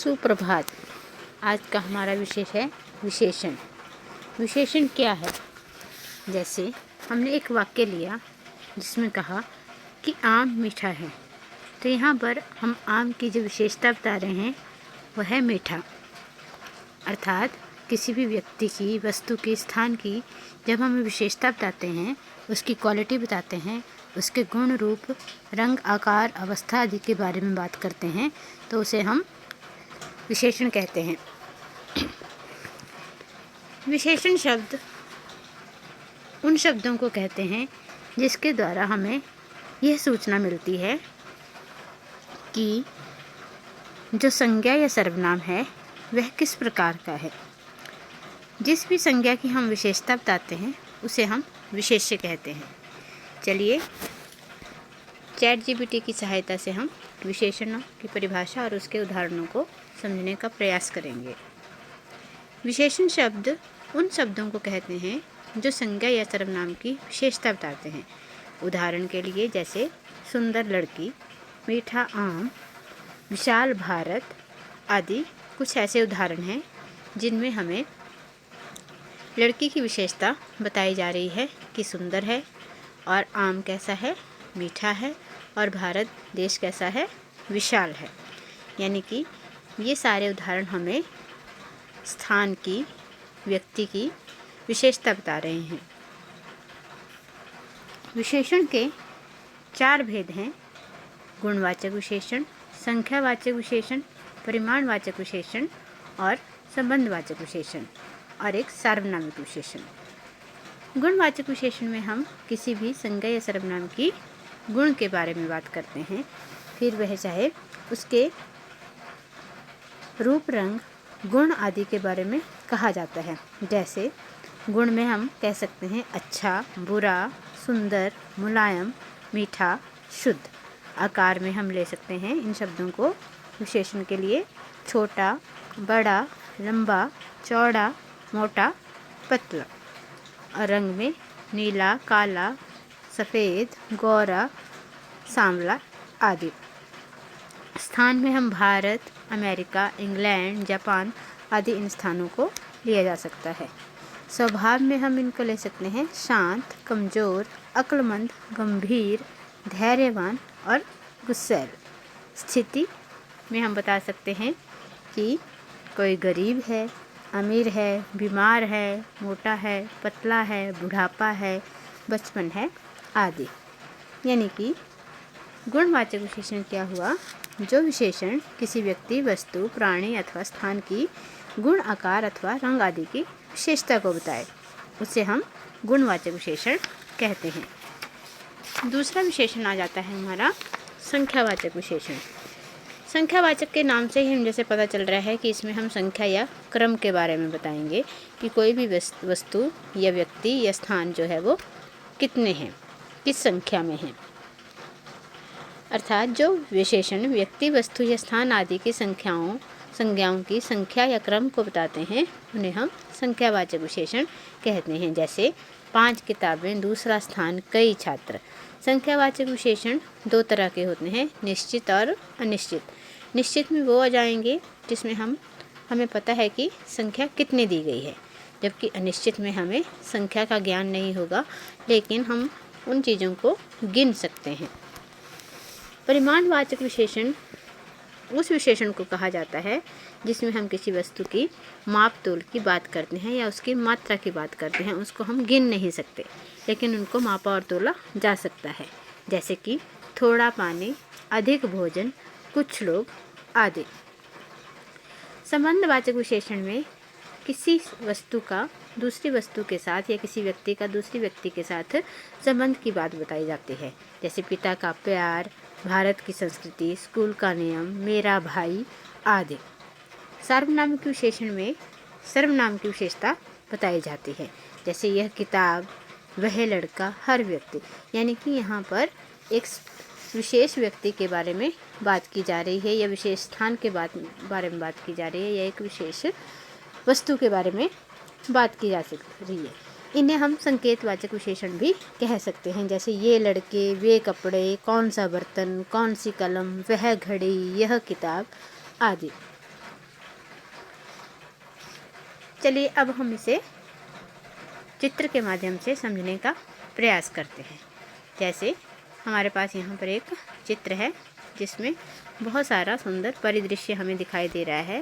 सुप्रभात। आज का हमारा विषय है विशेषण। विशेषण क्या है? जैसे हमने एक वाक्य लिया जिसमें कहा कि आम मीठा है, तो यहाँ पर हम आम की जो विशेषता बता रहे हैं वह है मीठा। अर्थात किसी भी व्यक्ति की, वस्तु की, स्थान की जब हम विशेषता बताते हैं, उसकी क्वालिटी बताते हैं, उसके गुण, रूप, रंग, आकार, अवस्था आदि के बारे में बात करते हैं, तो उसे हम विशेषण कहते हैं। विशेषण शब्द उन शब्दों को कहते हैं जिसके द्वारा हमें यह सूचना मिलती है कि जो संज्ञा या सर्वनाम है वह किस प्रकार का है। जिस भी संज्ञा की हम विशेषता बताते हैं उसे हम विशेष्य कहते हैं। चलिए ChatGPT की सहायता से हम विशेषणों की परिभाषा और उसके उदाहरणों को समझने का प्रयास करेंगे। विशेषण शब्द उन शब्दों को कहते हैं जो संज्ञा या सर्वनाम की विशेषता बताते हैं। उदाहरण के लिए जैसे सुंदर लड़की, मीठा आम, विशाल भारत आदि कुछ ऐसे उदाहरण हैं जिनमें हमें लड़की की विशेषता बताई जा रही है कि सुंदर है, और आम कैसा है, मीठा है, और भारत देश कैसा है, विशाल है। यानी कि ये सारे उदाहरण हमें स्थान की, व्यक्ति की विशेषता बता रहे हैं। विशेषण के 4 भेद हैं: गुणवाचक विशेषण, संख्यावाचक विशेषण, परिमाणवाचक विशेषण और संबंधवाचक विशेषण, और एक सार्वनामिक विशेषण। गुणवाचक विशेषण में हम किसी भी संज्ञा या सर्वनाम की गुण के बारे में बात करते हैं, फिर वह चाहे उसके रूप, रंग, गुण आदि के बारे में कहा जाता है। जैसे गुण में हम कह सकते हैं अच्छा, बुरा, सुंदर, मुलायम, मीठा, शुद्ध। आकार में हम ले सकते हैं इन शब्दों को विशेषण के लिए छोटा, बड़ा, लंबा, चौड़ा, मोटा, पतला। और रंग में नीला, काला, सफ़ेद, गोरा, सांवला आदि। स्थान में हम भारत, अमेरिका, इंग्लैंड, जापान आदि इन स्थानों को लिया जा सकता है। स्वभाव में हम इनको ले सकते हैं शांत, कमज़ोर, अक्लमंद, गंभीर, धैर्यवान और गुस्सैल। स्थिति में हम बता सकते हैं कि कोई गरीब है, अमीर है, बीमार है, मोटा है, पतला है, बुढ़ापा है, बचपन है आदि। यानी कि गुणवाचक विशेषण क्या हुआ? जो विशेषण किसी व्यक्ति, वस्तु, प्राणी अथवा स्थान की गुण, आकार अथवा रंग आदि की विशेषता को बताए उसे हम गुणवाचक विशेषण कहते हैं। दूसरा विशेषण आ जाता है हमारा संख्यावाचक विशेषण। संख्यावाचक के नाम से ही हम जैसे पता चल रहा है कि इसमें हम संख्या या क्रम के बारे में बताएंगे कि कोई भी वस्तु या व्यक्ति या स्थान जो है वो कितने हैं, किस संख्या में हैं। अर्थात जो विशेषण व्यक्ति, वस्तु या स्थान आदि की संज्ञाओं की संख्या या क्रम को बताते हैं उन्हें हम संख्यावाचक विशेषण कहते हैं। जैसे 5 किताबें, दूसरा स्थान, कई छात्र। संख्यावाचक विशेषण 2 तरह के होते हैं, निश्चित और अनिश्चित। निश्चित में वो आ जाएंगे जिसमें हमें पता है कि संख्या कितनी दी गई है, जबकि अनिश्चित में हमें संख्या का ज्ञान नहीं होगा, लेकिन हम उन चीज़ों को गिन सकते हैं। परिमाणवाचक विशेषण उस विशेषण को कहा जाता है जिसमें हम किसी वस्तु की माप तोल की बात करते हैं या उसकी मात्रा की बात करते हैं। उसको हम गिन नहीं सकते, लेकिन उनको मापा और तोला जा सकता है। जैसे कि थोड़ा पानी, अधिक भोजन, कुछ लोग आदि। संबंधवाचक विशेषण में किसी वस्तु का दूसरी वस्तु के साथ या किसी व्यक्ति का दूसरी व्यक्ति के साथ संबंध की बात बताई जाती है। जैसे पिता का प्यार, भारत की संस्कृति, स्कूल का नियम, मेरा भाई आदि। सार्वनामिक विशेषण में सर्वनाम की विशेषता बताई जाती है। जैसे यह किताब, वह लड़का, हर व्यक्ति। यानी कि यहाँ पर एक विशेष व्यक्ति के बारे में बात की जा रही है या विशेष स्थान के बारे में बात की जा रही है या एक विशेष वस्तु के बारे में बात की जा रही है। इन्हें हम संकेतवाचक विशेषण भी कह सकते हैं। जैसे ये लड़के, वे कपड़े, कौन सा बर्तन, कौन सी कलम, वह घड़ी, यह किताब आदि। चलिए अब हम इसे चित्र के माध्यम से समझने का प्रयास करते हैं। जैसे हमारे पास यहाँ पर एक चित्र है जिसमें बहुत सारा सुंदर परिदृश्य हमें दिखाई दे रहा है,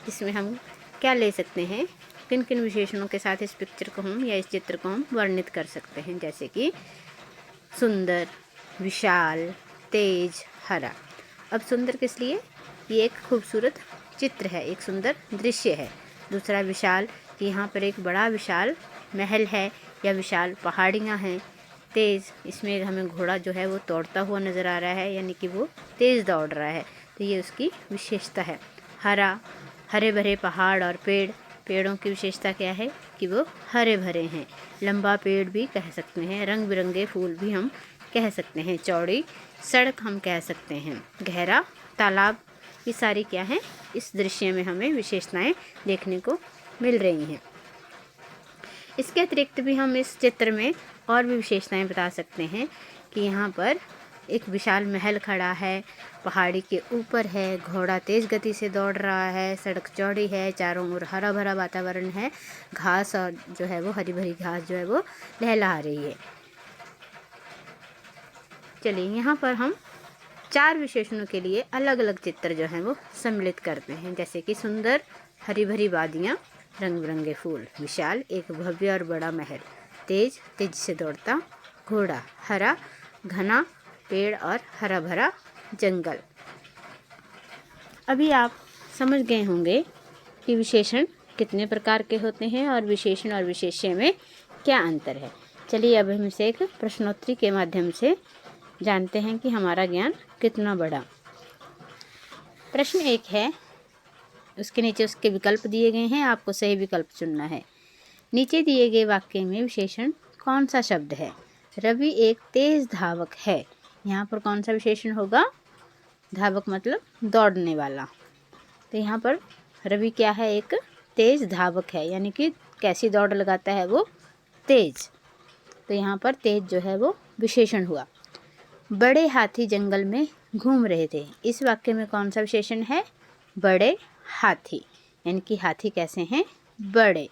जिसमें हम क्या ले सकते हैं, किन किन विशेषणों के साथ इस पिक्चर को हम या इस चित्र को हम वर्णित कर सकते हैं। जैसे कि सुंदर, विशाल, तेज, हरा। अब सुंदर किस लिए? ये एक खूबसूरत चित्र है, एक सुंदर दृश्य है। दूसरा विशाल, कि यहाँ पर एक बड़ा विशाल महल है या विशाल पहाड़ियाँ हैं। तेज़, इसमें हमें घोड़ा जो है वो दौड़ता हुआ नज़र आ रहा है, यानी कि वो तेज़ दौड़ रहा है, तो ये उसकी विशेषता है। हरा, हरे भरे पहाड़ और पेड़, पेड़ों की विशेषता क्या है कि वो हरे भरे हैं। लंबा पेड़ भी कह सकते हैं, रंग बिरंगे फूल भी हम कह सकते हैं, चौड़ी सड़क हम कह सकते हैं, गहरा तालाब, ये सारी क्या हैं, इस दृश्य में हमें विशेषताएं देखने को मिल रही हैं। इसके अतिरिक्त भी हम इस चित्र में और भी विशेषताएं बता सकते हैं कि यहाँ पर एक विशाल महल खड़ा है, पहाड़ी के ऊपर है, घोड़ा तेज़ गति से दौड़ रहा है, सड़क चौड़ी है, चारों ओर हरा भरा वातावरण है, घास और जो है वो हरी भरी घास जो है वो लहला रही है। चलिए यहाँ पर हम 4 विशेषणों के लिए अलग अलग चित्र जो हैं वो सम्मिलित करते हैं। जैसे कि सुंदर, हरी भरी वादियाँ, रंग बिरंगे फूल, विशाल, एक भव्य और बड़ा महल, तेज, तेजी से दौड़ता घोड़ा, हरा, घना पेड़ और हरा भरा जंगल। अभी आप समझ गए होंगे कि विशेषण कितने प्रकार के होते हैं और विशेषण और विशेष्य में क्या अंतर है। चलिए अब हम इसे एक प्रश्नोत्तरी के माध्यम से जानते हैं कि हमारा ज्ञान कितना बड़ा। प्रश्न 1 है, उसके नीचे उसके विकल्प दिए गए हैं, आपको सही विकल्प चुनना है। नीचे दिए गए वाक्य में विशेषण कौन सा शब्द है? रवि एक तेज धावक है। यहाँ पर कौन सा विशेषण होगा? धावक मतलब दौड़ने वाला। तो यहाँ पर रवि क्या है? एक तेज धावक है, यानी कि कैसी दौड़ लगाता है वो? तेज। तो यहाँ पर तेज जो है वो विशेषण हुआ। बड़े हाथी जंगल में घूम रहे थे। इस वाक्य में कौन सा विशेषण है? बड़े हाथी, यानी कि हाथी कैसे हैं? बड़े।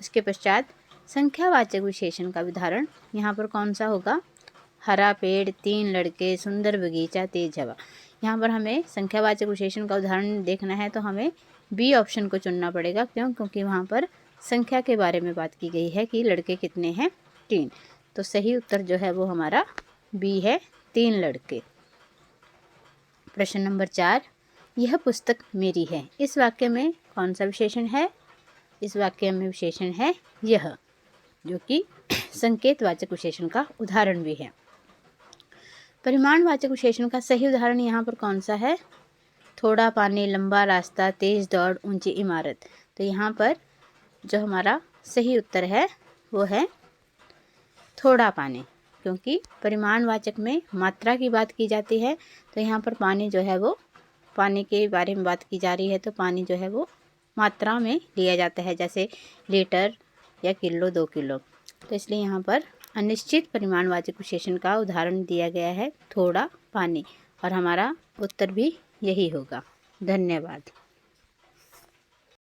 उसके पश्चात संख्यावाचक विशेषण का उदाहरण यहाँ पर कौन सा होगा? हरा पेड़, 3 लड़के, सुंदर बगीचा, तेज हवा। यहाँ पर हमें संख्यावाचक विशेषण का उदाहरण देखना है तो हमें बी ऑप्शन को चुनना पड़ेगा। क्यों? क्योंकि वहाँ पर संख्या के बारे में बात की गई है कि लड़के कितने हैं? 3। तो सही उत्तर जो है वो हमारा बी है, 3 लड़के। प्रश्न नंबर 4, यह पुस्तक मेरी है। इस वाक्य में कौन सा विशेषण है? इस वाक्य में विशेषण है यह, जो कि संकेतवाचक विशेषण का उदाहरण भी है। परिमाणवाचक विशेषण का सही उदाहरण यहाँ पर कौन सा है? थोड़ा पानी, लंबा रास्ता, तेज दौड़, ऊंची इमारत। तो यहाँ पर जो हमारा सही उत्तर है वो है थोड़ा पानी, क्योंकि परिमाणवाचक में मात्रा की बात की जाती है। तो यहाँ पर पानी जो है वो, पानी के बारे में बात की जा रही है, तो पानी जो है वो मात्रा में लिया जाता है, जैसे लीटर या किलो, 2 किलो। तो इसलिए यहाँ पर अनिश्चित परिमाणवाचक विशेषण का उदाहरण दिया गया है थोड़ा पानी, और हमारा उत्तर भी यही होगा। धन्यवाद।